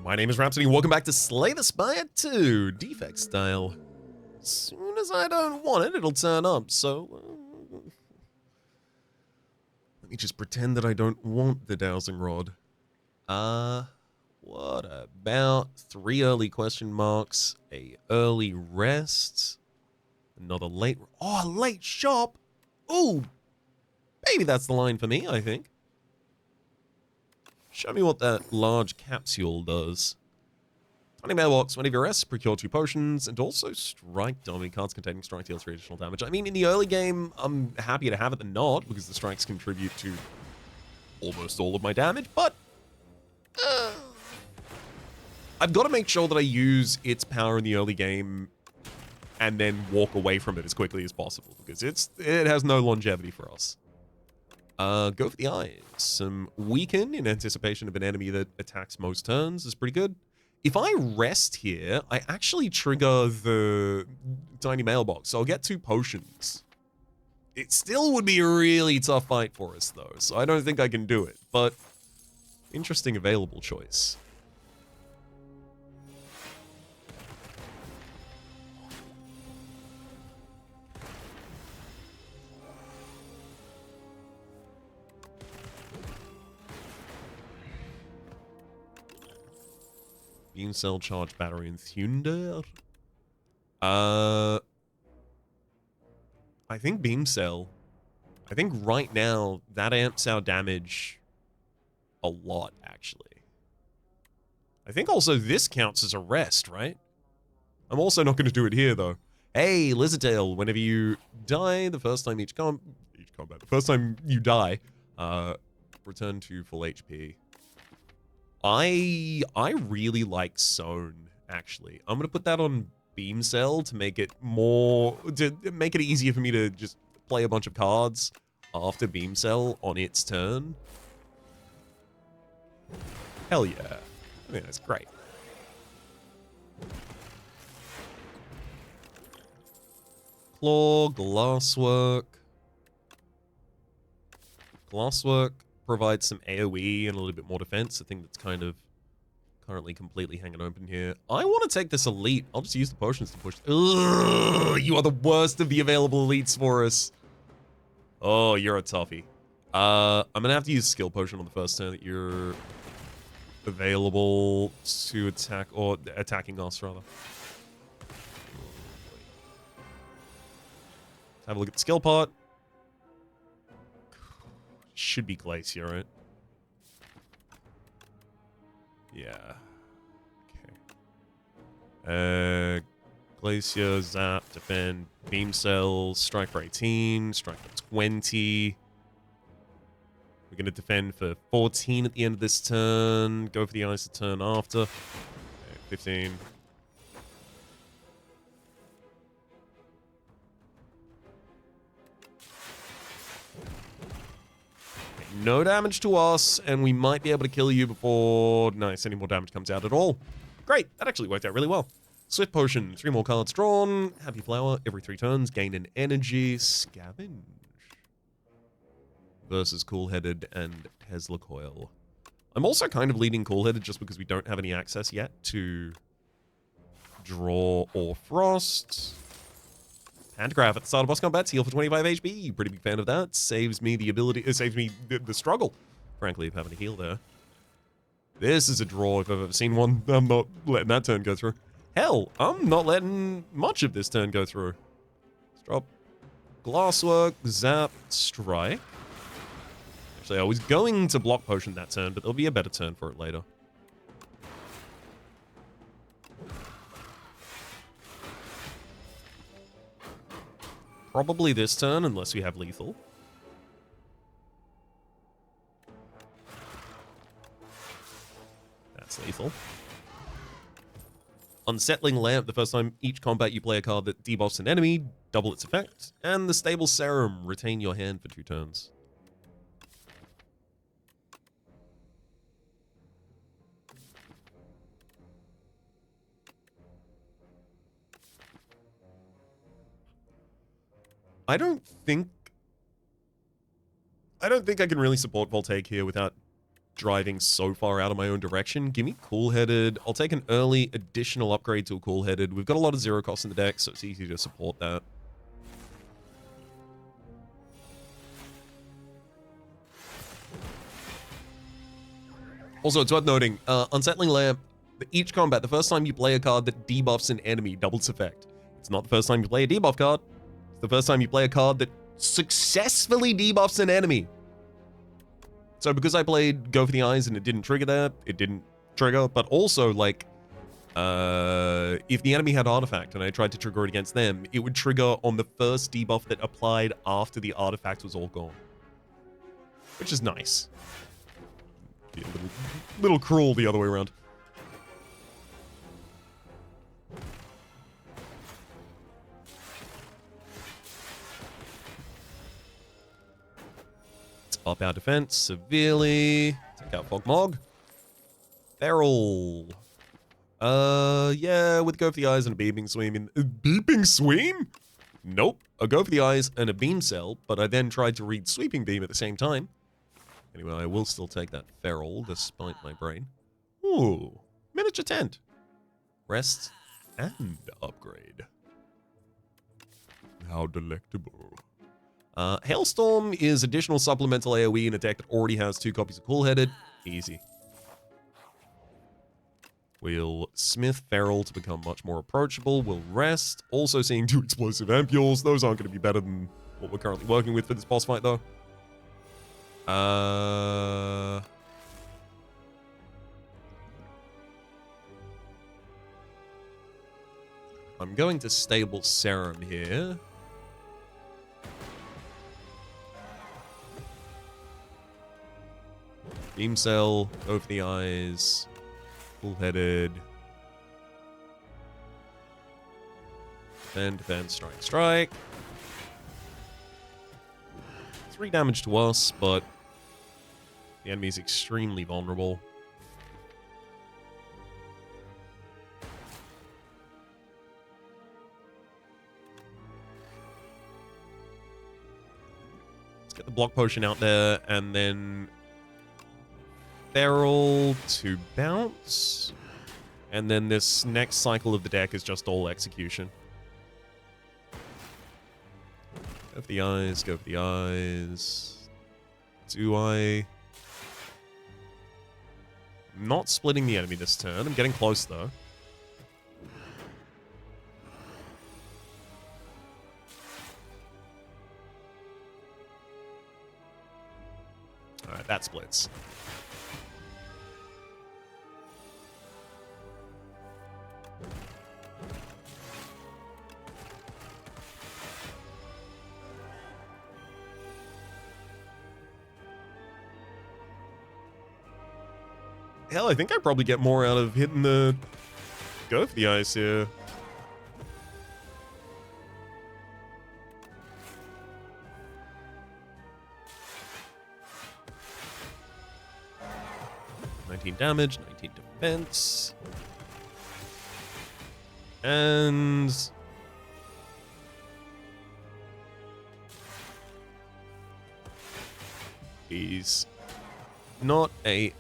My name is Rhapsody, and welcome back to Slay the Spire 2, defect style. As soon as I don't want it, it'll turn up, so... let me just pretend that I don't want the dowsing rod. What about 3 early question marks, a early rest, another late... oh, a late shop? Ooh, maybe that's the line for me, I think. Show me what that large capsule does. Tiny mailbox, whenever you rest, procure 2 potions, and also strike dominant cards containing strike deal 3 additional damage. I mean, in the early game, I'm happy to have it than not, because the strikes contribute to almost all of my damage, but... I've got to make sure that I use its power in the early game, and then walk away from it as quickly as possible, because it has no longevity for us. Go for the eyes. Some weaken in anticipation of an enemy that attacks most turns is pretty good. If I rest here, I actually trigger the tiny mailbox, so I'll get 2 potions. It still would be a really tough fight for us, though, so I don't think I can do it, but interesting available choice. Beam cell, charge battery, and thunder. I think beam cell. I think right now that amps our damage a lot, actually. I think also this counts as a rest, right? I'm also not going to do it here, though. Hey, Lizardtail, whenever you die, the first time the first time you die, return to full HP. I really like Sown, actually. I'm gonna put that on Beam Cell to make it easier for me to just play a bunch of cards after Beam Cell on its turn. Hell yeah. I think that's great. Claw, Glasswork. Glasswork provides some AoE and a little bit more defense. I think that's kind of currently completely hanging open here. I want to take this elite. I'll just use the potions to push. Ugh, you are the worst of the available elites for us. Oh, you're a toughie. I'm gonna have to use skill potion on the first turn that you're available to attack, or attacking us rather. Let's have a look at the skill part. Should be Glacier, right? Yeah. Okay. Glacier, Zap, Defend, Beam Cell, Strike for 18, Strike for 20. We're going to defend for 14 at the end of this turn. Go for the ice the turn after. Okay, 15. No damage to us, and we might be able to kill you before, nice, any more damage comes out at all. Great, that actually worked out really well. Swift Potion, 3 more cards drawn. Happy Flower, every 3 turns, gain an energy. Scavenge. Versus Cool-Headed and Tesla Coil. I'm also kind of leading Cool-Headed just because we don't have any access yet to draw or frost. Handcraft at the start of boss combat, heal for 25 HP. Pretty big fan of that. Saves me the ability, saves me the struggle, frankly, of having to heal there. This is a draw if I've ever seen one. I'm not letting that turn go through. Hell, I'm not letting much of this turn go through. Let's drop Glasswork, Zap, Strike. Actually, I was going to block potion that turn, but there'll be a better turn for it later. Probably this turn, unless we have lethal. That's lethal. Unsettling Lamp, the first time each combat you play a card that debuffs an enemy, double its effect. And the Stable Serum, retain your hand for 2 turns. I don't think I can really support Voltaic here without driving so far out of my own direction. Give me cool-headed. I'll take an early additional upgrade to a cool-headed. We've got a lot of zero cost in the deck, so it's easy to support that. Also, it's worth noting, Unsettling Lamp, each combat, the first time you play a card that debuffs an enemy, doubles effect. It's not the first time you play a debuff card. It's the first time you play a card that successfully debuffs an enemy. So because I played Go for the Eyes and it didn't trigger that, it didn't trigger, but also, like, if the enemy had Artifact and I tried to trigger it against them, it would trigger on the first debuff that applied after the Artifact was all gone. Which is nice. Be a little cruel the other way around. Let's up our defense severely. Take out Fogmog. Feral. Yeah, with Go for the Eyes and a Beeping Sweam. Beeping Sweam? Nope. A Go for the Eyes and a Beam Cell, but I then tried to read Sweeping Beam at the same time. Anyway, I will still take that Feral, despite my brain. Ooh, miniature tent. Rest and upgrade. How delectable. Hailstorm is additional supplemental AoE in a deck that already has 2 copies of Cool-Headed. Easy. We'll Smith Feral to become much more approachable. We'll rest. Also seeing 2 explosive ampules. Those aren't going to be better than what we're currently working with for this boss fight, though. I'm going to stable Serum here. Beam Cell, Over the Eyes, Full-Headed. Defend, strike, strike. 3 damage to us, but the enemy is extremely vulnerable. Let's get the block potion out there, and then Feral to bounce. And then this next cycle of the deck is just all execution. Go for the eyes, go for the eyes. Do I... Not splitting the enemy this turn. I'm getting close, though. Alright, that splits. Hell, I think I probably get more out of hitting the Go for the Eyes here. Damage, 19 defense. And he's not a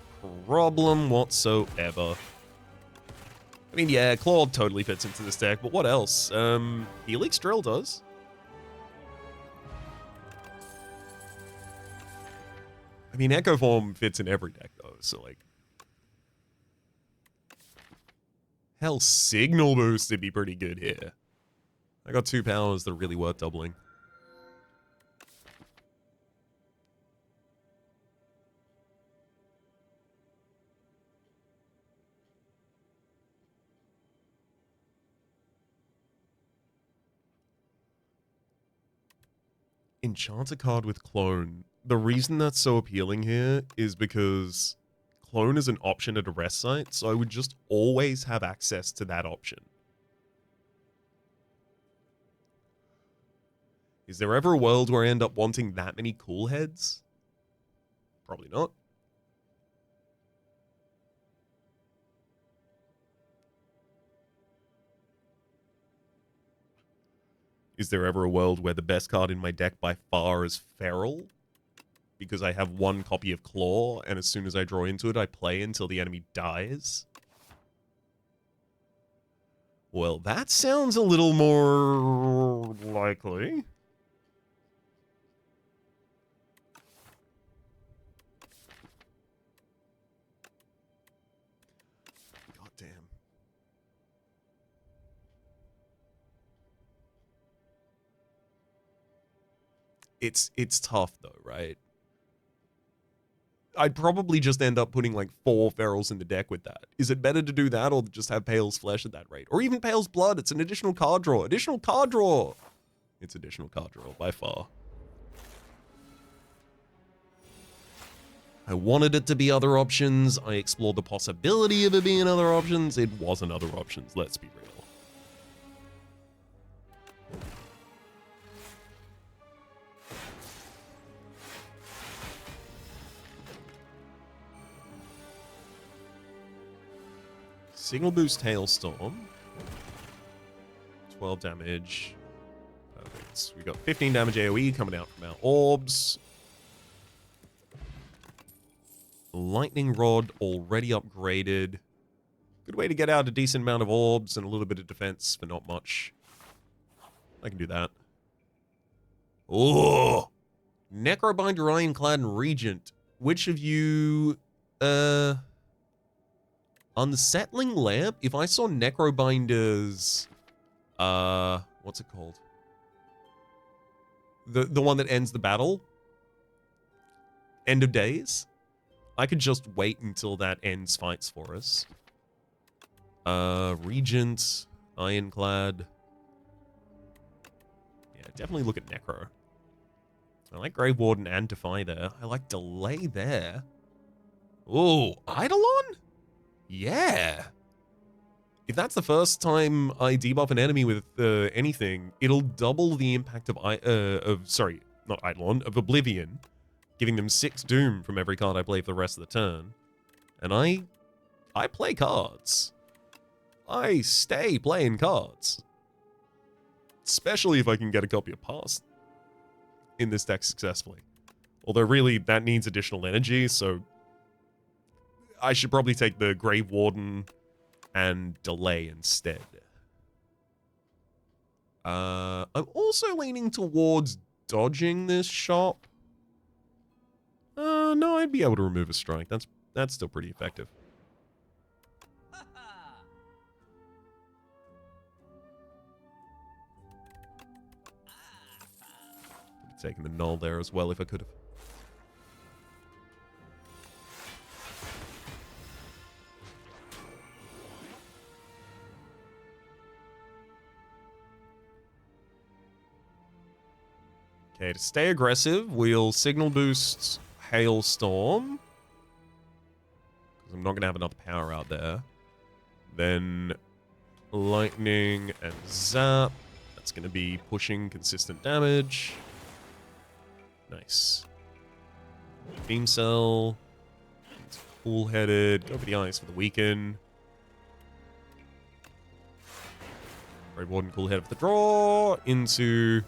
problem whatsoever. I mean, yeah, Claude totally fits into this deck, but what else? Helix Drill does. I mean, Echo Form fits in every deck, though, so, like... Hell, Signal Boost would be pretty good here. I got 2 powers that are really worth doubling. Enchant a card with Clone. The reason that's so appealing here is because Clone is an option at a rest site, so I would just always have access to that option. Is there ever a world where I end up wanting that many cool heads? Probably not. Is there ever a world where the best card in my deck by far is Feral? because I have one copy of Claw, and as soon as I draw into it, I play until the enemy dies. Well, that sounds a little more likely. God damn. It's tough though, right? I'd probably just end up putting like 4 ferals in the deck with that. Is it better to do that or just have Pale's Flesh at that rate? Or even Pale's Blood, it's an additional card draw. Additional card draw! It's additional card draw, by far. I wanted it to be other options. I explored the possibility of it being other options. It wasn't other options, let's be real. Signal Boost Hailstorm. 12 damage. Perfect. We got 15 damage AoE coming out from our orbs. Lightning Rod already upgraded. Good way to get out a decent amount of orbs and a little bit of defense for not much. I can do that. Oh! Necrobinder, Ironclad, and Regent. Which of you... Unsettling Lamp? If I saw Necrobinder's... what's it called? The one that ends the battle? End of Days? I could just wait until that ends fights for us. Regent, Ironclad. Yeah, definitely look at Necro. I like Grave Warden and Defy there. I like Delay there. Ooh, Eidolon? Yeah. If that's the first time I debuff an enemy with anything, it'll double the impact of sorry, not Eidolon, of Oblivion, giving them 6 Doom from every card I play for the rest of the turn. And I play cards. I stay playing cards. Especially if I can get a copy of Past in this deck successfully. Although really, that needs additional energy, so I should probably take the Grave Warden and Delay instead. I'm also leaning towards dodging this shop. No, I'd be able to remove a strike. That's still pretty effective. Taking the null there as well if I could have. Okay, to stay aggressive, we'll Signal Boost Hailstorm. Because I'm not going to have enough power out there. Then Lightning and Zap. That's going to be pushing consistent damage. Nice. Beam Cell. Cool-headed. Go for the ice for the weaken. Grave Warden Cool-headed for the draw. Into...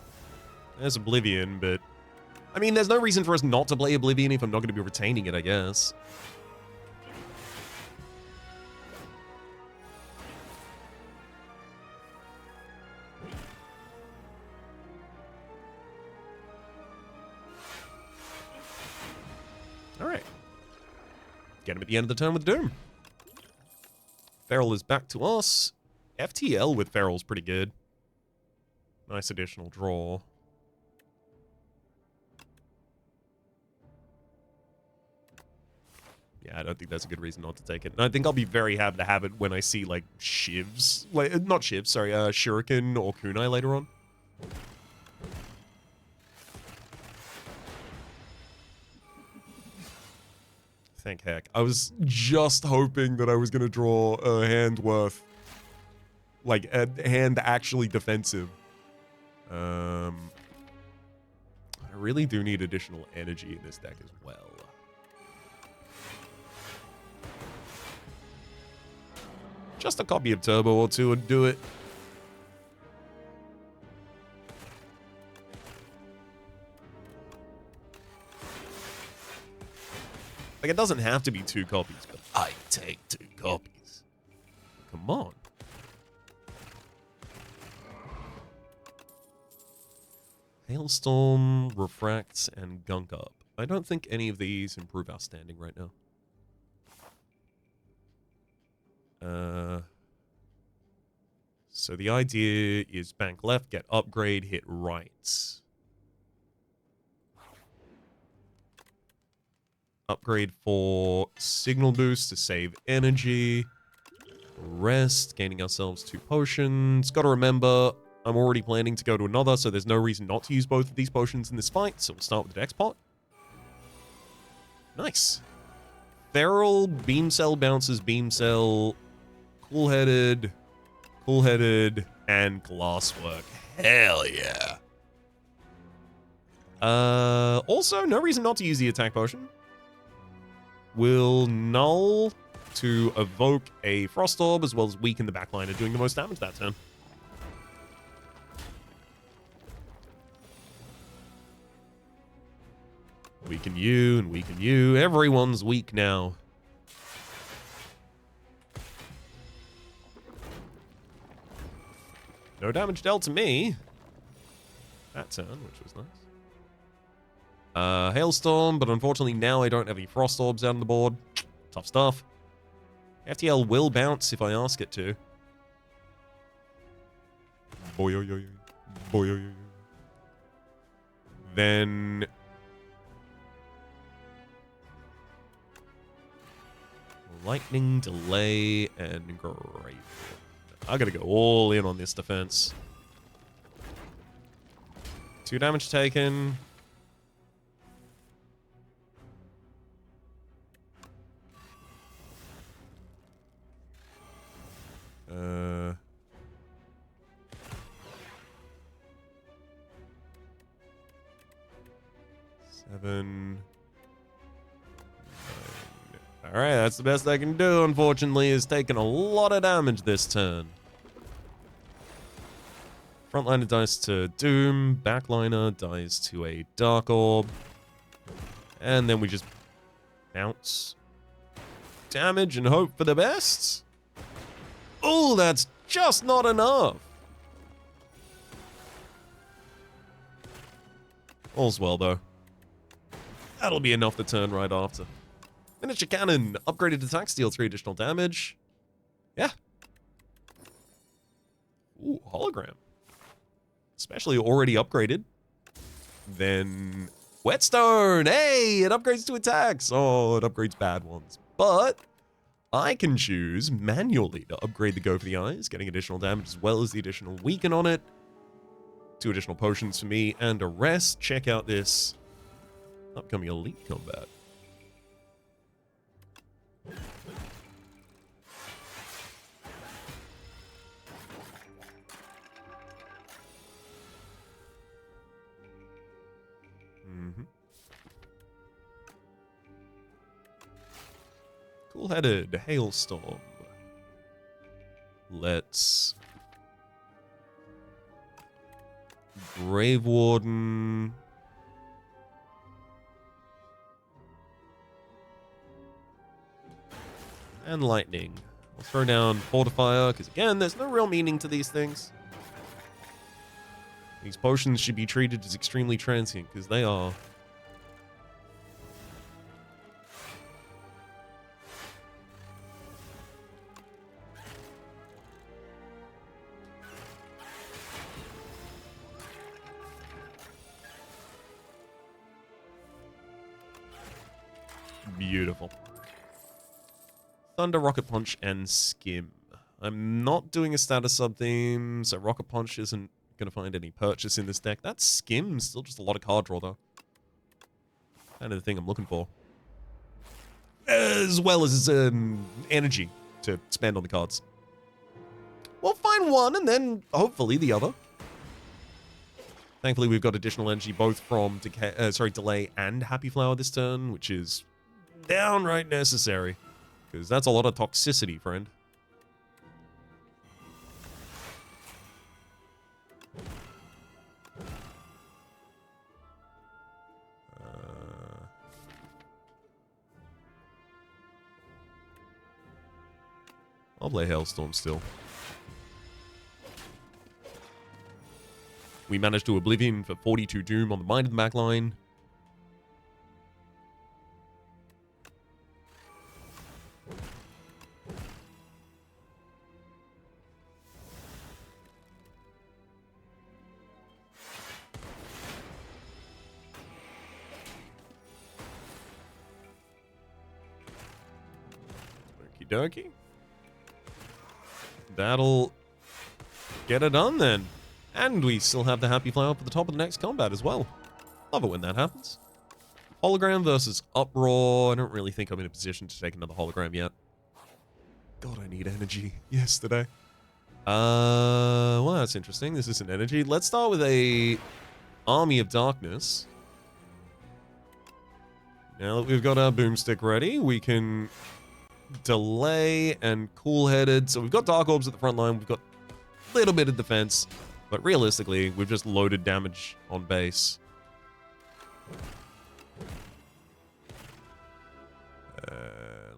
There's Oblivion, but... I mean, there's no reason for us not to play Oblivion if I'm not going to be retaining it, I guess. Alright. Get him at the end of the turn with Doom. Feral is back to us. FTL with Feral's pretty good. Nice additional draw. Yeah, I don't think that's a good reason not to take it. And I think I'll be very happy to have it when I see, like, Shivs. Like, not Shivs, sorry, Shuriken or Kunai later on. Thank heck. I was just hoping that I was going to draw a hand worth. Like, a hand actually defensive. I really do need additional energy in this deck as well. Just a copy of Turbo or two would do it. Like, it doesn't have to be 2 copies, but I take 2 copies. Come on. Hailstorm, Refracts, and Gunk Up. I don't think any of these improve our standing right now. So the idea is bank left, get upgrade, hit right. Upgrade for signal boost to save energy. Rest, gaining ourselves 2 potions. Gotta remember, I'm already planning to go to another, so there's no reason not to use both of these potions in this fight, so we'll start with the Dex pot. Nice. Feral, Beam Cell bounces, Beam Cell, Cool-Headed, and Glasswork. Hell yeah. Also, no reason not to use the attack potion. Will null to evoke a Frost Orb, as well as weaken the backliner, doing the most damage that turn. Weaken you, and weaken you. Everyone's weak now. No damage dealt to me. That turn, which was nice. Hailstorm, but unfortunately now I don't have any Frost Orbs out on the board. Tough stuff. FTL will bounce if I ask it to. Boy-o-yo-yo. Boy-o-yo-yo. Then... Lightning, Delay, and Grave. I gotta go all in on this defense. 2 damage taken. Seven. Alright, that's the best I can do, unfortunately, is taking a lot of damage this turn. Frontliner dies to Doom, backliner dies to a Dark Orb. And then we just bounce damage and hope for the best. Oh, that's just not enough. All's well, though. That'll be enough to turn right after. Miniature Cannon, upgraded attack, steal 3 additional damage. Yeah. Ooh, hologram. Especially already upgraded. Then Whetstone. Hey, it upgrades to attacks. Oh, it upgrades bad ones. But I can choose manually to upgrade the Go for the Eyes, getting additional damage as well as the additional weaken on it. 2 additional potions for me and a rest. Check out this upcoming elite combat. Cool-Headed, Hailstorm. Let's... Grave Warden. And Lightning. I'll throw down Fortifier, because again, there's no real meaning to these things. These potions should be treated as extremely transient, because they are. Beautiful. Thunder, Rocket Punch, and Skim. I'm not doing a status sub theme, so Rocket Punch isn't going to find any purchase in this deck. That Skim's still just a lot of card draw, though. Kind of the thing I'm looking for. As well as energy to spend on the cards. We'll find one, and then hopefully the other. Thankfully, we've got additional energy both from Delay and Happy Flower this turn, which is downright necessary. Because that's a lot of toxicity, friend. I'll play Hailstorm still. We managed to Oblivion for 42 Doom on the Mind of the backline. Okie dokie. That'll get it done then. And we still have the Happy Flower for the top of the next combat as well. Love it when that happens. Hologram versus Uproar. I don't really think I'm in a position to take another hologram yet. God, I need energy yesterday. Well, that's interesting. This isn't energy. Let's start with a Army of Darkness. Now that we've got our boomstick ready, we can delay and cool-headed. So we've got Dark Orbs at the front line. We've got a little bit of defense. But realistically, we've just loaded damage on base.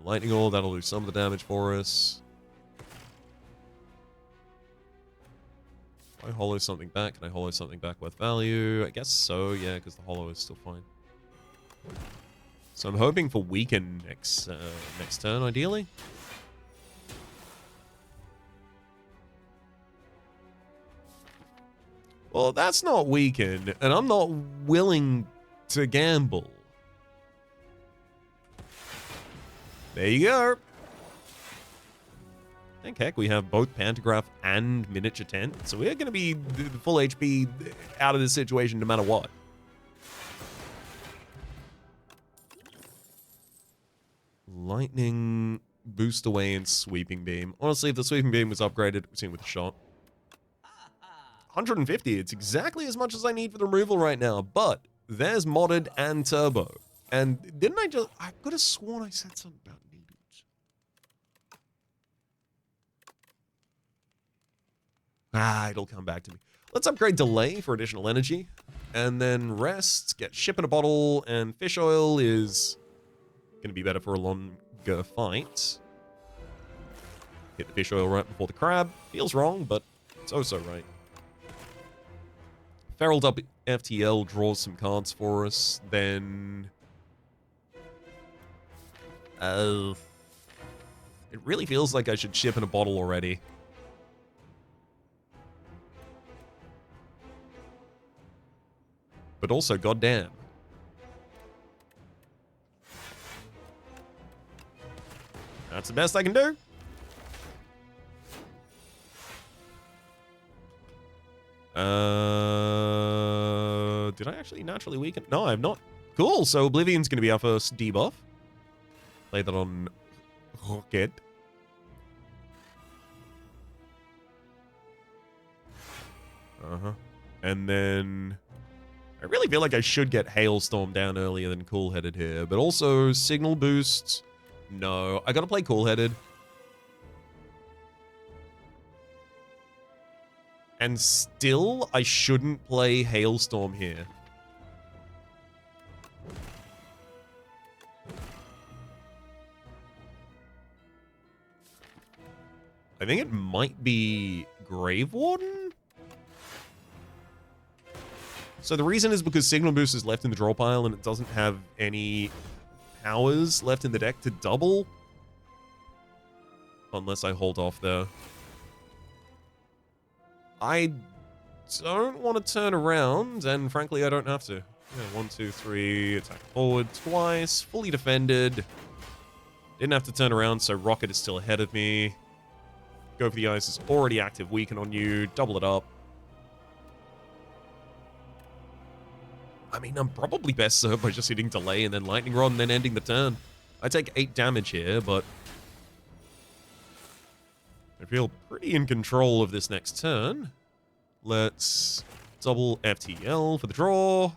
Lightning Orb, that'll do some of the damage for us. Can I hollow something back? Can I hollow something back worth value? I guess so, yeah, because the hollow is still fine. So I'm hoping for weaken next turn, ideally. Well, that's not weaken, and I'm not willing to gamble. There you go. Thank heck we have both Pantograph and Miniature Tent, so we're going to be full HP out of this situation no matter what. Lightning, Boost Away, and Sweeping Beam. Honestly, if the Sweeping Beam was upgraded, we've seen with a shot. 150, it's exactly as much as I need for the removal right now, but there's modded and turbo. And didn't I could have sworn I said something about needles. It'll come back to me. Let's upgrade Delay for additional energy, and then rest, get Ship in a Bottle, and Fish Oil is going to be better for a longer fight. Hit the Fish Oil right before the Crab. Feels wrong, but it's also right. Feraled up FTL draws some cards for us, then... it really feels like I should Ship in a Bottle already. But also, goddamn. That's the best I can do. Did I actually naturally weaken? No, I have not. Cool, so Oblivion's going to be our first debuff. Play that on Rocket. And then... I really feel like I should get Hailstorm down earlier than Cool-Headed here, but also Signal Boost. No, I gotta play Cool-Headed. And still, I shouldn't play Hailstorm here. I think it might be Grave Warden? So the reason is because Signal Boost is left in the draw pile and it doesn't have any powers left in the deck to double. Unless I hold off there. I don't want to turn around, and frankly, I don't have to. Yeah, 1, 2, 3, attack forward twice, fully defended. Didn't have to turn around, so Rocket is still ahead of me. Go for the Ice is already active, weaken on you, double it up. I mean, I'm probably best served by just hitting Delay and then Lightning Rod and then ending the turn. I take 8 damage here, but I feel pretty in control of this next turn. Let's double FTL for the draw.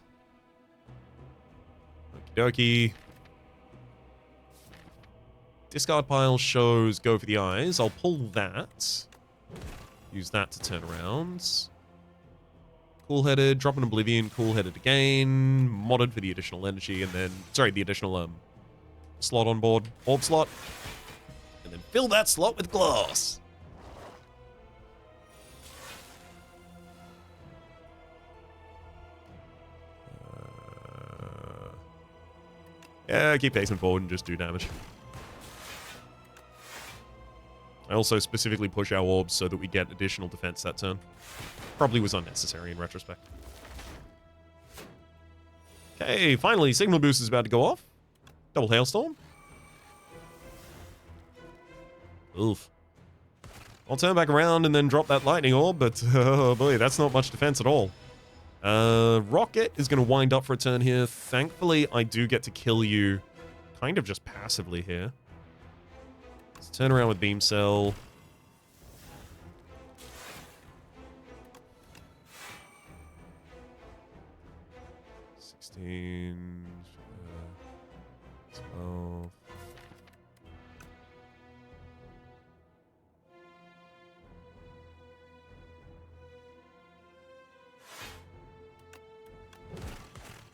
Okie dokie. Discard pile shows go for the eyes. I'll pull that. Use that to turn around. Cool-Headed, drop an Oblivion, Cool-Headed again. Modded for the additional energy, and then... Sorry, the additional slot on board. Orb slot. And then fill that slot with glass. Yeah, keep pacing forward and just do damage. I also specifically push our orbs so that we get additional defense that turn. Probably was unnecessary in retrospect. Okay, finally, signal boost is about to go off. Double hailstorm. Oof. I'll turn back around and then drop that lightning orb, but oh boy, that's not much defense at all. Rocket is going to wind up for a turn here. Thankfully, I do get to kill you kind of just passively here. Let's turn around with Beam Cell. $16, 12.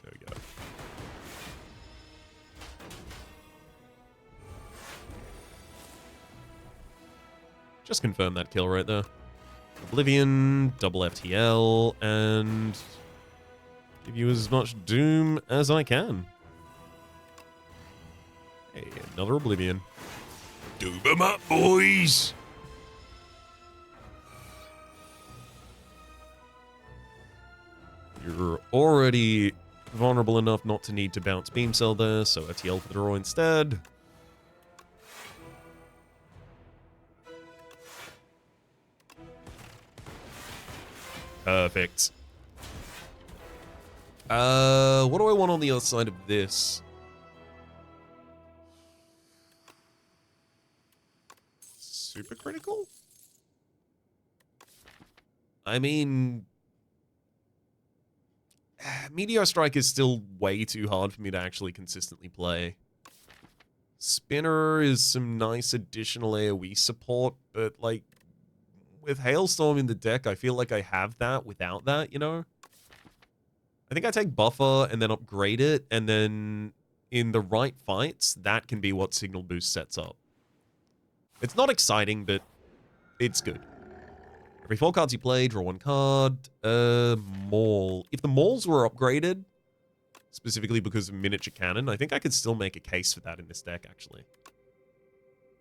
There we go. Just confirm that kill right there. Oblivion, double FTL, and give you as much doom as I can. Hey, another Oblivion. Doom 'em up, boys! You're already vulnerable enough not to need to bounce Beam Cell there, so FTL for the draw instead. Perfect. What do I want on the other side of this? Super critical? I mean, Meteor Strike is still way too hard for me to actually consistently play. Spinner is some nice additional AoE support, but like, with Hailstorm in the deck, I feel like I have that without that, you know? I think I take Buffer and then upgrade it, and then in the right fights, that can be what Signal Boost sets up. It's not exciting, but it's good. Every 4 cards you play, draw 1 card. Maul. If the Mauls were upgraded, specifically because of Miniature Cannon, I think I could still make a case for that in this deck, actually.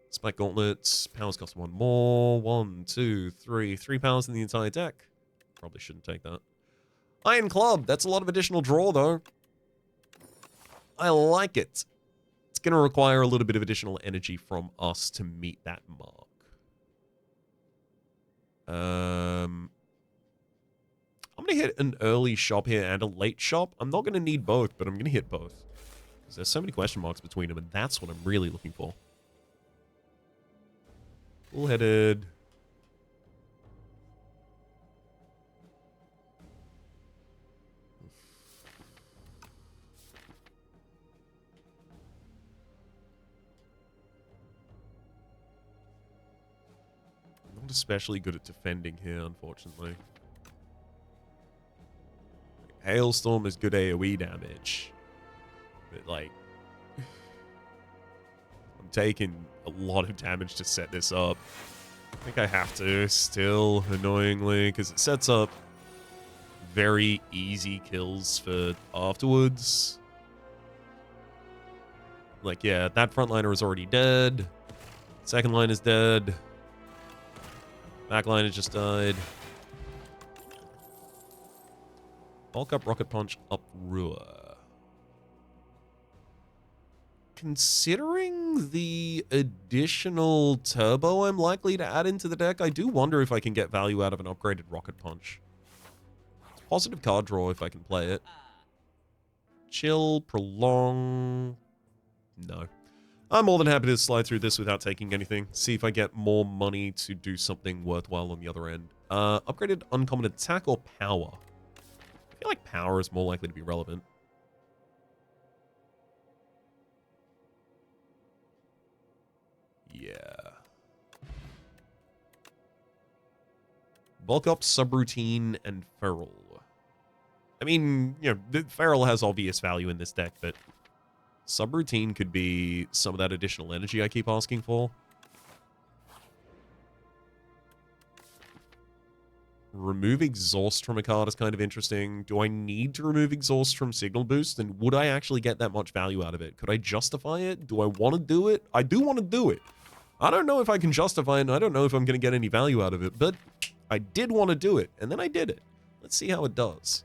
Spike Gauntlets, powers cost 1 more. 1, 2, 3. 3 powers in the entire deck. Probably shouldn't take that. Iron Club, that's a lot of additional draw, though. I like it. It's going to require a little bit of additional energy from us to meet that mark. I'm going to hit an early shop here and a late shop. I'm not going to need both, but I'm going to hit both. Because there's so many question marks between them, and that's what I'm really looking for. Full-headed. Not especially good at defending here, unfortunately. Hailstorm is good AoE damage. But, like, I'm taking a lot of damage to set this up. I think I have to still, annoyingly, because it sets up very easy kills for afterwards. Like, yeah, that frontliner is already dead. Second line is dead. Back line has just died. Bulk up, Rocket Punch, up, Ruhr. Considering the additional turbo I'm likely to add into the deck, I do wonder if I can get value out of an upgraded Rocket Punch. It's positive card draw if I can play it. Chill, prolong. No. I'm more than happy to slide through this without taking anything. See if I get more money to do something worthwhile on the other end. Upgraded uncommon attack or power? I feel like power is more likely to be relevant. Yeah. Bulk up, subroutine, and feral. I mean, you know, feral has obvious value in this deck, but subroutine could be some of that additional energy I keep asking for. Remove exhaust from a card is kind of interesting. Do I need to remove exhaust from signal boost? And would I actually get that much value out of it? Could I justify it? Do I want to do it? I do want to do it. I don't know if I can justify it, and I don't know if I'm going to get any value out of it, but I did want to do it, and then I did it. Let's see how it does.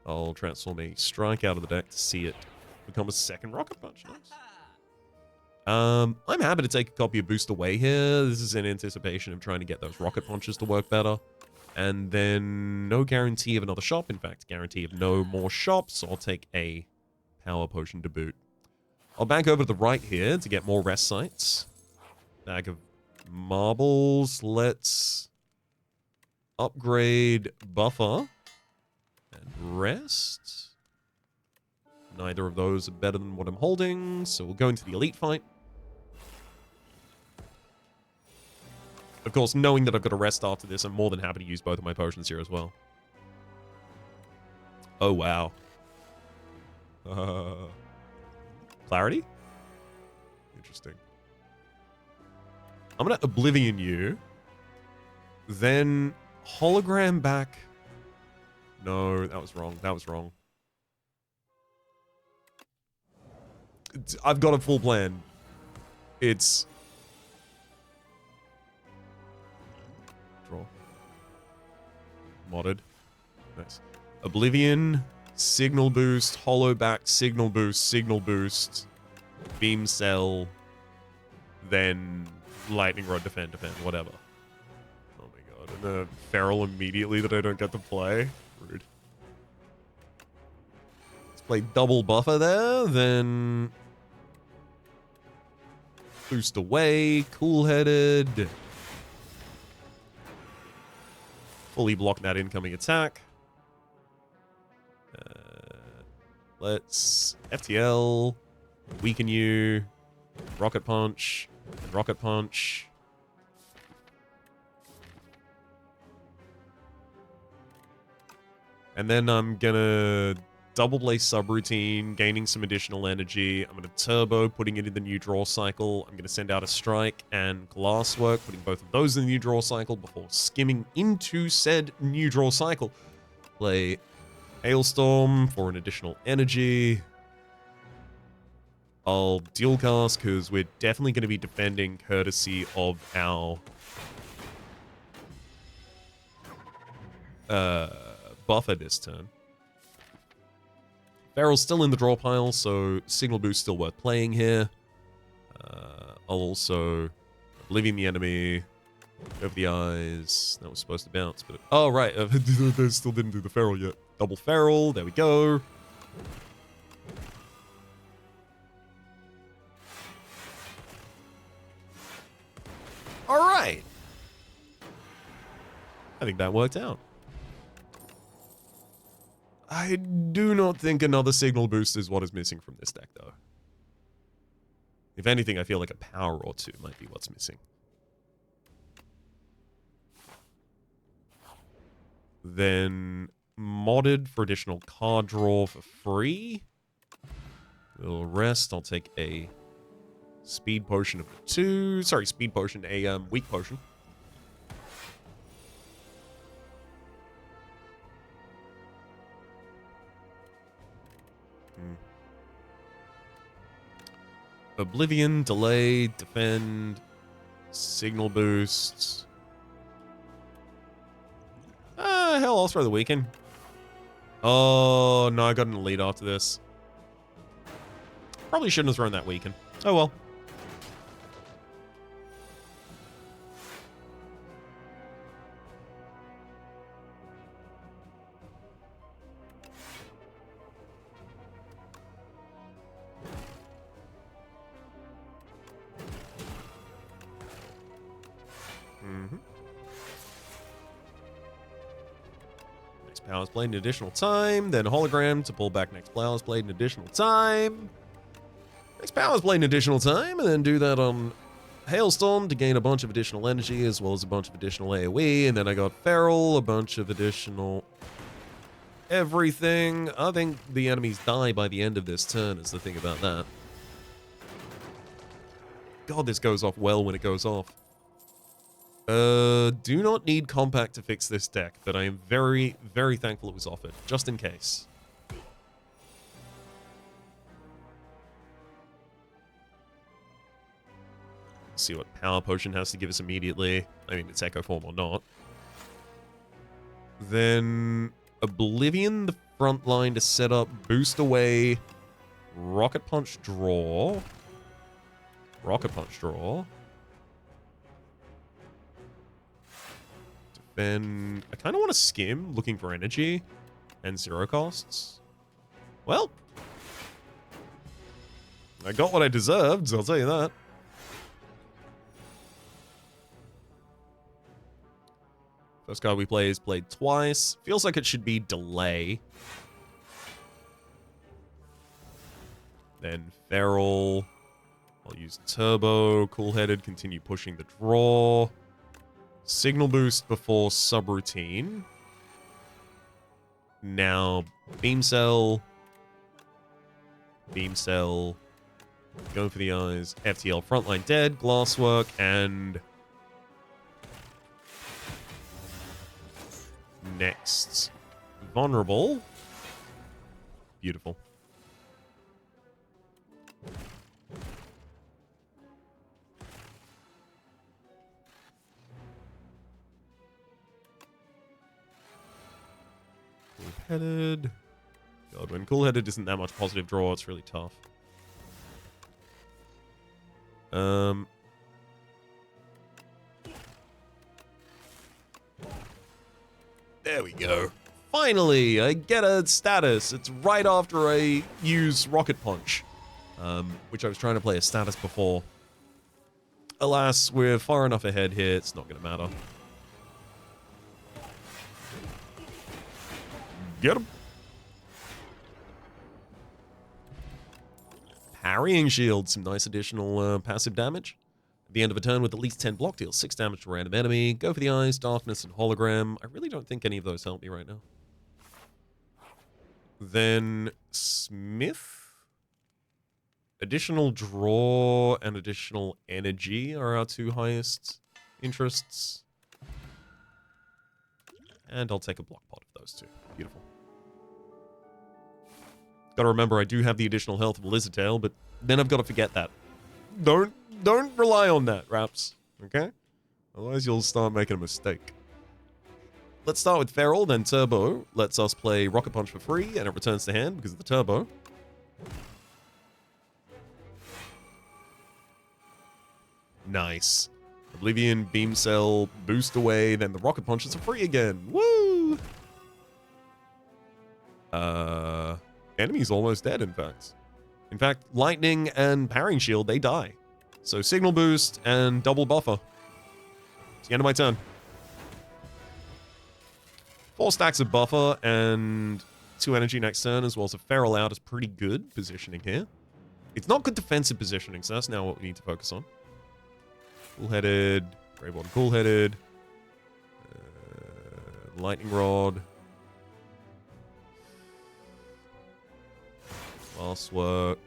I'll transform a strike out of the deck to see it become a second rocket punch. Nice. I'm happy to take a copy of Boost away here. This is in anticipation of trying to get those rocket punches to work better. And then no guarantee of another shop. In fact, guarantee of no more shops. So I'll take a power potion to boot. I'll back over to the right here to get more rest sites. Bag of marbles. Let's upgrade buffer and rest. Neither of those are better than what I'm holding, so we'll go into the elite fight. Of course, knowing that I've got a rest after this, I'm more than happy to use both of my potions here as well. Oh, wow. Clarity? Interesting. I'm going to Oblivion you. Then hologram back. No, that was wrong. That was wrong. I've got a full plan. It's... Draw. Modded. Nice. Oblivion, signal boost, hollow back, signal boost, beam cell, then lightning rod, defend, whatever. Oh my god. And a feral immediately that I don't get to play. Rude. Let's play double buffer there, then... Boost away, cool-headed. Fully block that incoming attack. Let's FTL, weaken you, rocket punch, and rocket punch. And then I'm gonna double blaze subroutine, gaining some additional energy. I'm gonna turbo, putting it in the new draw cycle. I'm gonna send out a strike and glasswork, putting both of those in the new draw cycle before skimming into said new draw cycle. Play Hailstorm for an additional energy. I'll dual cast because we're definitely going to be defending courtesy of our buffer this turn. Feral's still in the draw pile, so Signal Boost still worth playing here. I'll also Oblivion the enemy, over the eyes. That was supposed to bounce, but... Oh, right. They still didn't do the Feral yet. Double Feral. There we go. All right. I think that worked out. I do not think another Signal Boost is what is missing from this deck, though. If anything, I feel like a power or two might be what's missing. Then modded for additional card draw for free. Little rest. I'll take a speed potion of 2. Sorry, speed potion. A weak potion. Oblivion, delay, defend, signal boosts. Hell, I'll throw the weaken. Oh, no, I got an elite after this. Probably shouldn't have thrown that weaken. Oh well. Powers Blade an additional time, then Hologram to pull back next Powers Blade an additional time. Next Powers Blade an additional time, and then do that on Hailstorm to gain a bunch of additional energy as well as a bunch of additional AoE, and then I got Feral, a bunch of additional everything. I think the enemies die by the end of this turn is the thing about that. God, this goes off well when it goes off. Do not need compact to fix this deck, but I am very, very thankful it was offered, just in case. Let's see what Power Potion has to give us immediately. I mean, it's Echo Form or not. Then Oblivion, the front line to set up, boost away, Rocket Punch draw. Rocket Punch draw. Defend. I kind of want to skim, looking for energy and 0 costs. Well, I got what I deserved, I'll tell you that. First card we play is played twice. Feels like it should be Delay. Then Feral. I'll use Turbo. Cool-Headed, continue pushing the draw. Signal Boost before Subroutine. Now Beam Cell. Beam Cell. Going for the eyes. FTL Frontline dead. Glasswork and... Next, Vulnerable. Beautiful. Cool-Headed. God, when Cool-Headed isn't that much positive draw, it's really tough. There we go. Finally, I get a status. It's right after I use Rocket Punch, which I was trying to play a status before. Alas, we're far enough ahead here, it's not going to matter. Get him. Parrying Shield, some nice additional passive damage. At the end of a turn with at least 10 block, deals 6 damage to a random enemy. Go for the eyes, darkness, and hologram. I really don't think any of those help me right now. Then Smith. Additional draw and additional energy are our 2 highest interests. And I'll take a block pot of those 2. Beautiful. Gotta remember, I do have the additional health of Lizardtail, but then I've got to forget that. Don't rely on that, Raps. Okay? Otherwise, you'll start making a mistake. Let's start with Feral, then Turbo. Lets us play Rocket Punch for free, and it returns to hand because of the Turbo. Nice. Oblivion, Beam Cell, boost away, then the Rocket Punch is free again. Woo! Enemy's almost dead, in fact. In fact, Lightning and Parrying Shield, they die. So Signal Boost and double buffer. It's the end of my turn. 4 stacks of buffer and 2 energy next turn, as well as a Feral out is pretty good positioning here. It's not good defensive positioning, so that's now what we need to focus on. Cool-Headed, Brave One Cool-Headed, Lightning Rod, Glasswork.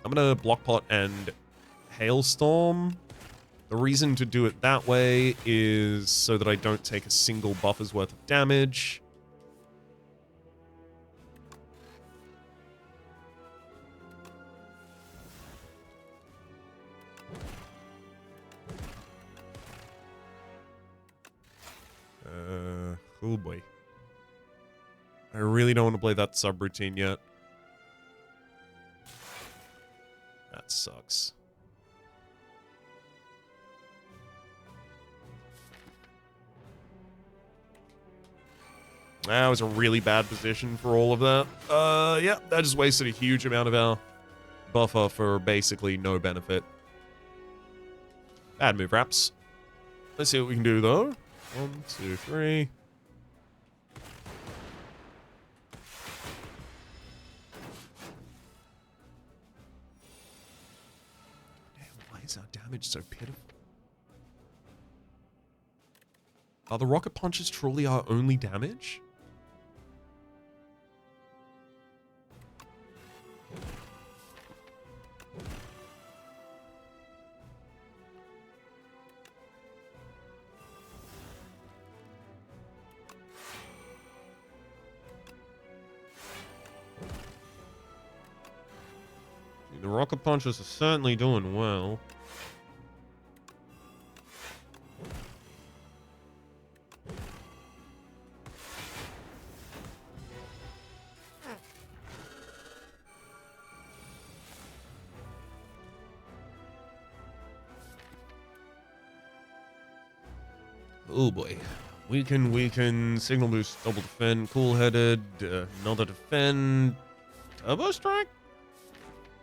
I'm gonna Block Pot and Hailstorm. The reason to do it that way is so that I don't take a single buffer's worth of damage. Oh boy. I really don't want to play that subroutine yet. That sucks. That was a really bad position for all of that. Yeah, that just wasted a huge amount of our buffer for basically no benefit. Bad move, Raps. Let's see what we can do, though. 1, 2, 3. Damn, why is our damage so pitiful? Are the rocket punches truly our only damage? The rocket punchers are certainly doing well. Oh boy. Weaken, signal boost, double defend, cool-headed, another defend, turbo strike?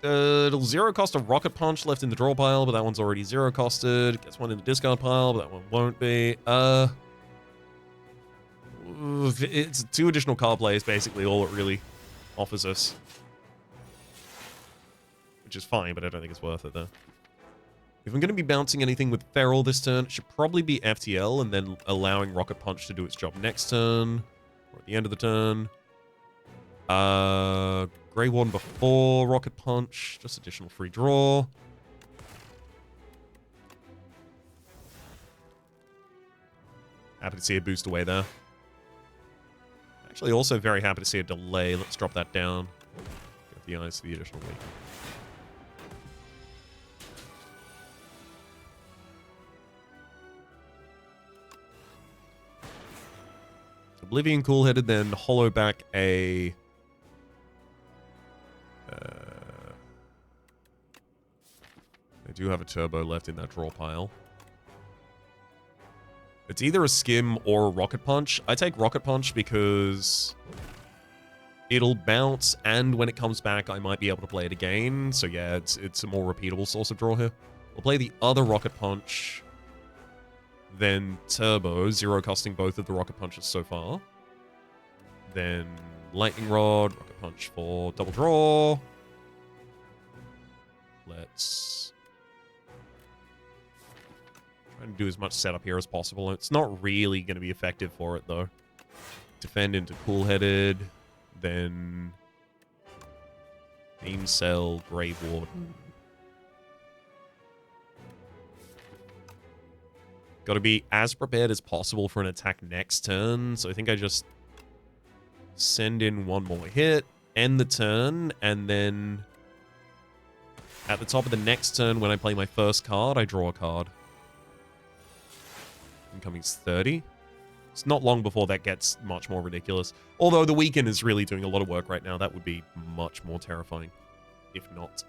It'll zero cost a rocket punch left in the draw pile, but that one's already zero costed. Gets one in the discard pile, but that one won't be. It's 2 additional card plays, basically all it really offers us. Which is fine, but I don't think it's worth it though. If I'm going to be bouncing anything with Feral this turn, it should probably be FTL and then allowing Rocket Punch to do its job next turn. Or at the end of the turn. Grey Warden before Rocket Punch. Just additional free draw. Happy to see a boost away there. Actually, also very happy to see a delay. Let's drop that down. Get the eyes to the additional week. Oblivion cool-headed, then hollow back a... I do have a turbo left in that draw pile. It's either a skim or a rocket punch. I take rocket punch because it'll bounce, and when it comes back, I might be able to play it again. So yeah, it's a more repeatable source of draw here. We'll play the other rocket punch, then turbo, zero costing both of the rocket punches so far. Then lightning rod, rocket punch for double draw. Let's try and do as much setup here as possible. It's not really going to be effective for it though. Defend into cool-headed, then beam cell, Grave Warden. Got to be as prepared as possible for an attack next turn. So I think I just send in one more hit, end the turn, and then at the top of the next turn, when I play my first card, I draw a card. Incoming's 30. It's not long before that gets much more ridiculous. Although the weekend is really doing a lot of work right now. That would be much more terrifying, if not.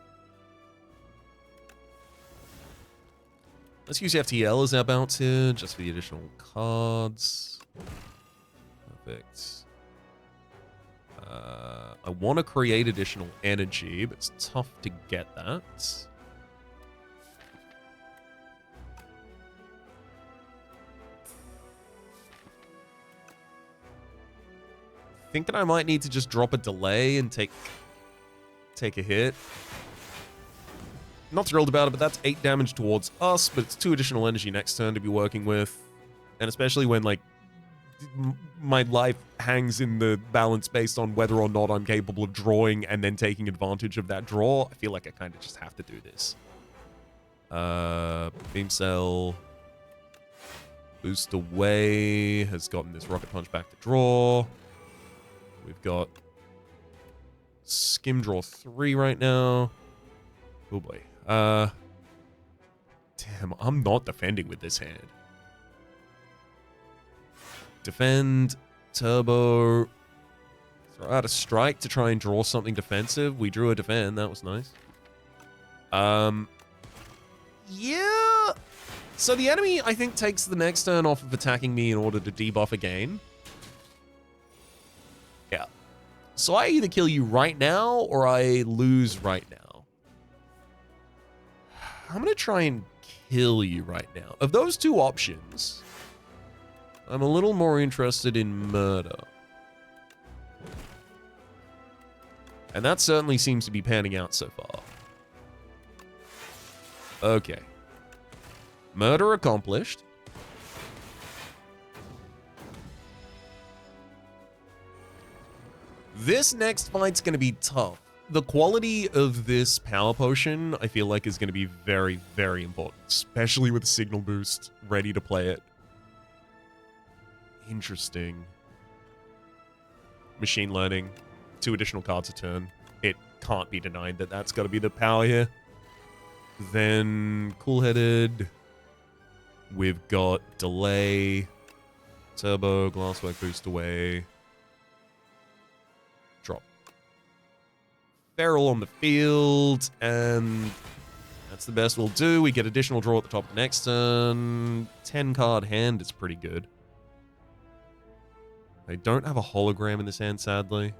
Let's use FTL as our bounce here, just for the additional cards. Perfect. I want to create additional energy, but it's tough to get that. I think that I might need to just drop a delay and take a hit. Not thrilled about it, but that's 8 damage towards us, but it's 2 additional energy next turn to be working with. And especially when, like, my life hangs in the balance based on whether or not I'm capable of drawing and then taking advantage of that draw, I feel like I kind of just have to do this. Beam Cell. Boost away. Has gotten this Rocket Punch back to draw. We've got Skim Draw 3 right now. Oh boy. Damn, I'm not defending with this hand. Defend, turbo, throw out a strike to try and draw something defensive. We drew a defend, that was nice. Yeah. So the enemy, I think, takes the next turn off of attacking me in order to debuff again. Yeah. So I either kill you right now or I lose right now. I'm going to try and kill you right now. Of those 2 options, I'm a little more interested in murder. And that certainly seems to be panning out so far. Okay. Murder accomplished. This next fight's going to be tough. The quality of this power potion, I feel like, is going to be very, very important. Especially with the signal boost ready to play it. Interesting. Machine learning. 2 additional cards a turn. It can't be denied that that's got to be the power here. Then cool-headed. We've got delay, turbo, glasswork boost away. Drop. Feral on the field, and that's the best we'll do. We get additional draw at the top of the next turn. 10-card hand is pretty good. I don't have a hologram in this hand, sadly.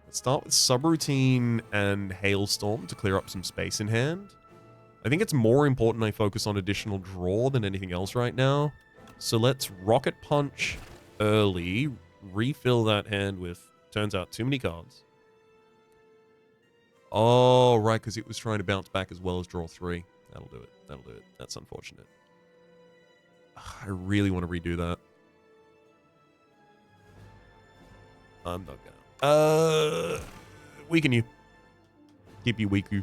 Let's start with Subroutine and Hailstorm to clear up some space in hand. I think it's more important I focus on additional draw than anything else right now. So let's Rocket Punch early, refill that hand with, turns out, too many cards. Oh, right, because it was trying to bounce back as well as draw 3. That'll do it. That'll do it. That's unfortunate. I really want to redo that. I'm not gonna. Weaken you. Keep you weak you.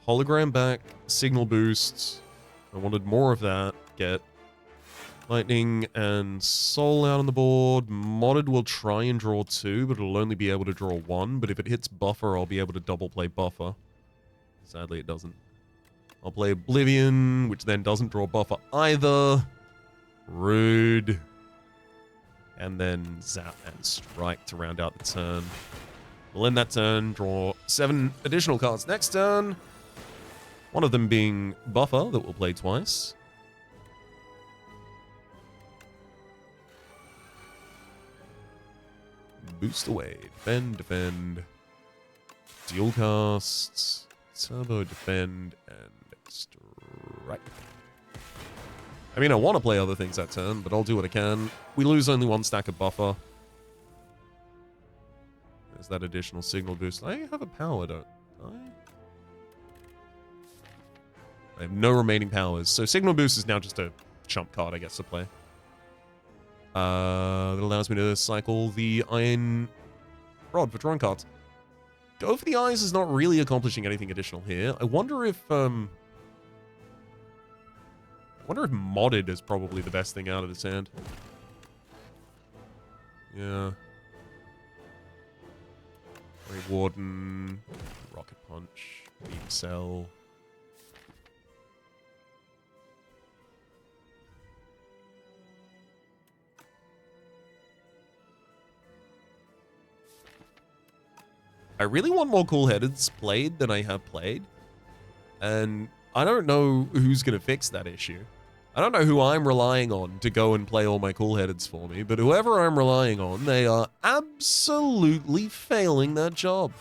Hologram back, signal boosts. I wanted more of that. Get lightning and soul out on the board. Modded will try and draw 2, but it'll only be able to draw 1. But if it hits buffer, I'll be able to double play buffer. Sadly, it doesn't. I'll play Oblivion, which then doesn't draw buffer either. Rude. And then zap and strike to round out the turn. We'll end that turn, draw 7 additional cards next turn. One of them being buffer that we'll play twice. Boost away. Defend, defend. Dual casts. Turbo, defend, and strike. I mean, I want to play other things that turn, but I'll do what I can. We lose only 1 stack of buffer. There's that additional signal boost. I have a power, don't I? I have no remaining powers. So signal boost is now just a chump card, I guess, to play. That allows me to cycle the Iron Rod for drawing cards. Go for the Eyes is not really accomplishing anything additional here. I wonder if Modded is probably the best thing out of this hand. Yeah. Ray Warden, Rocket Punch, Beam Cell. I really want more cool-headeds played than I have played. And I don't know who's going to fix that issue. I don't know who I'm relying on to go and play all my cool-headeds for me, but whoever I'm relying on, they are absolutely failing that job.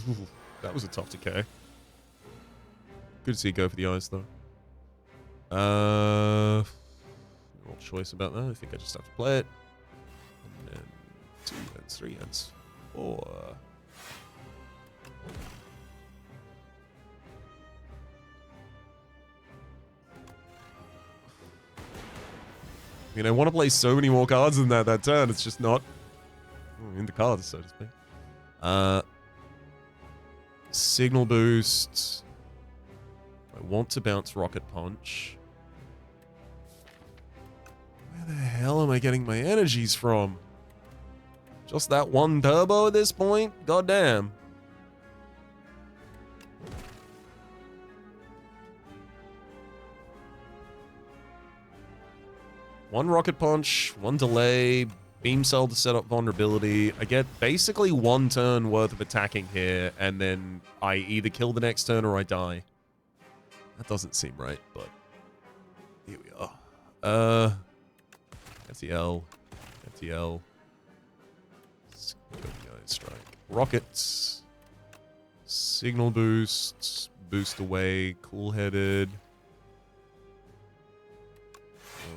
Ooh, that was a tough decay. Good to see you go for the Eyes, though. No choice about that. I think I just have to play it. And then 2 and 3 and 4. I mean, I want to play so many more cards than that turn. It's just not in the cards, so to speak. Signal boost. I want to bounce Rocket Punch. Where the hell am I getting my energies from? Just that 1 turbo at this point? Goddamn. One Rocket Punch, 1 delay, Beam Cell to set up vulnerability. I get basically 1 turn worth of attacking here, and then I either kill the next turn or I die. That doesn't seem right, but here we are. FTL. FTL. Strike. Rockets. Signal boosts. Boost away. Cool-headed.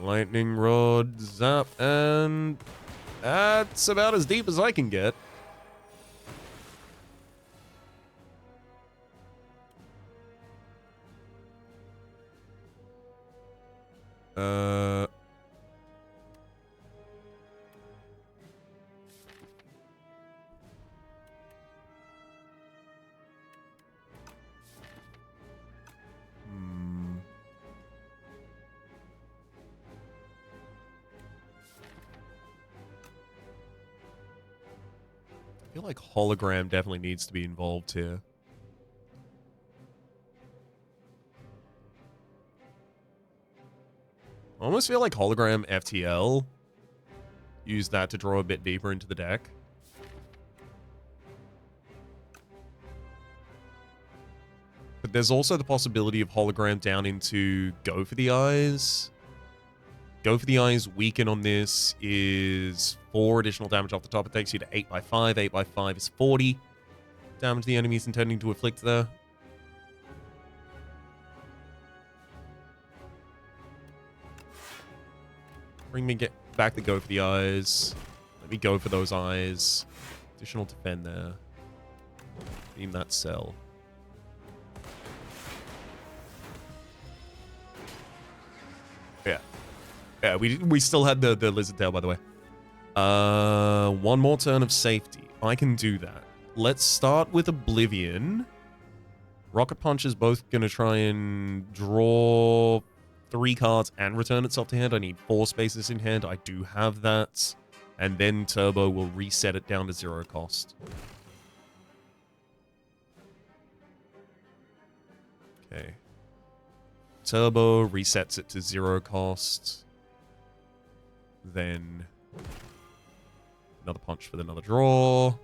Lightning rod. Zap. And that's about as deep as I can get. I feel like hologram definitely needs to be involved here. I almost feel like hologram FTL. Use that to draw a bit deeper into the deck. But there's also the possibility of hologram down into Go for the Eyes. Go for the Eyes weaken on this is 4 additional damage off the top. It takes you to 8x5. 8x5 is 40 damage the enemy is intending to inflict there. Bring me back to Go for the Eyes. Let me go for those eyes. Additional defend there. Beam that cell. Yeah. Yeah, we still had the lizard tail, by the way. One more turn of safety. I can do that. Let's start with Oblivion. Rocket Punch is both going to try and draw 3 cards and return itself to hand. I need 4 spaces in hand. I do have that. And then Turbo will reset it down to 0 cost. Okay. Turbo resets it to 0 cost. Then another punch for another draw.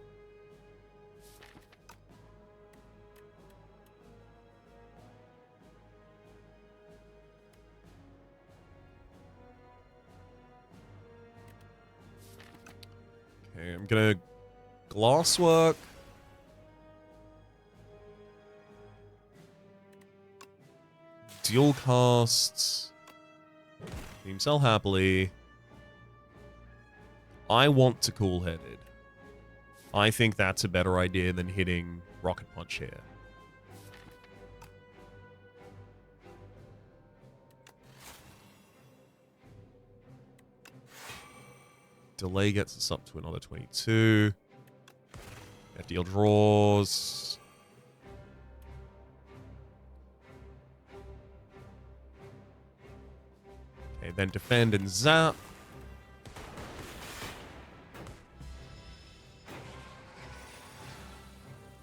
Okay, I'm gonna Glasswork. Dual casts. Beam Cell happily. I want to Cool-Headed. I think that's a better idea than hitting Rocket Punch here. Delay gets us up to another 22. FDL draws. Okay, then defend and zap.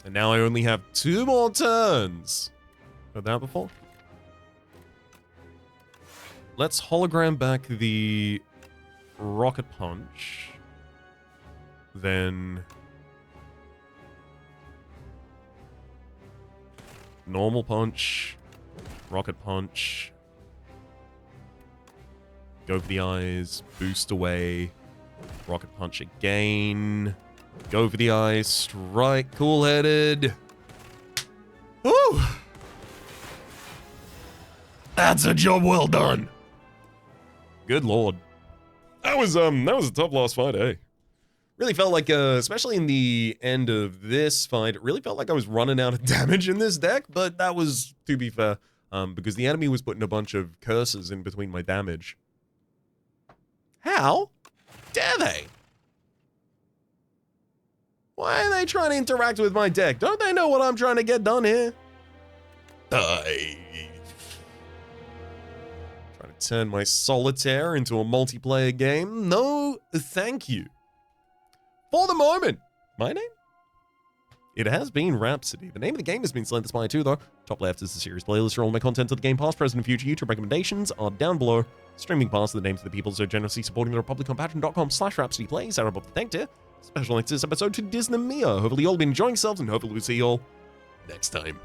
And now I only have 2 more turns. Heard that before? Let's hologram back the Rocket Punch. Then normal punch. Rocket Punch. Go for the eyes. Boost away. Rocket Punch again. Go for the eyes. Strike. Cool-Headed. Woo! That's a job well done. Good lord. That was a tough last fight, eh? Really felt like, especially in the end of this fight, it really felt like I was running out of damage in this deck, but that was, to be fair, because the enemy was putting a bunch of curses in between my damage. How dare they? Why are they trying to interact with my deck? Don't they know what I'm trying to get done here? Trying to turn my solitaire into a multiplayer game? No, thank you. For the moment. My name? It has been Rhapsody. The name of the game has been Slay the Spire 2, though. Top left is the series playlist for all my content of the game, past, present, and future. YouTube recommendations are down below. Streaming past the names of the people so generously supporting the Republic on patreon.com/Rhapsody Plays. Out above the thank you. Special thanks to this episode to Disney Mia. Hopefully you all been enjoying yourselves, and hopefully we'll see you all next time.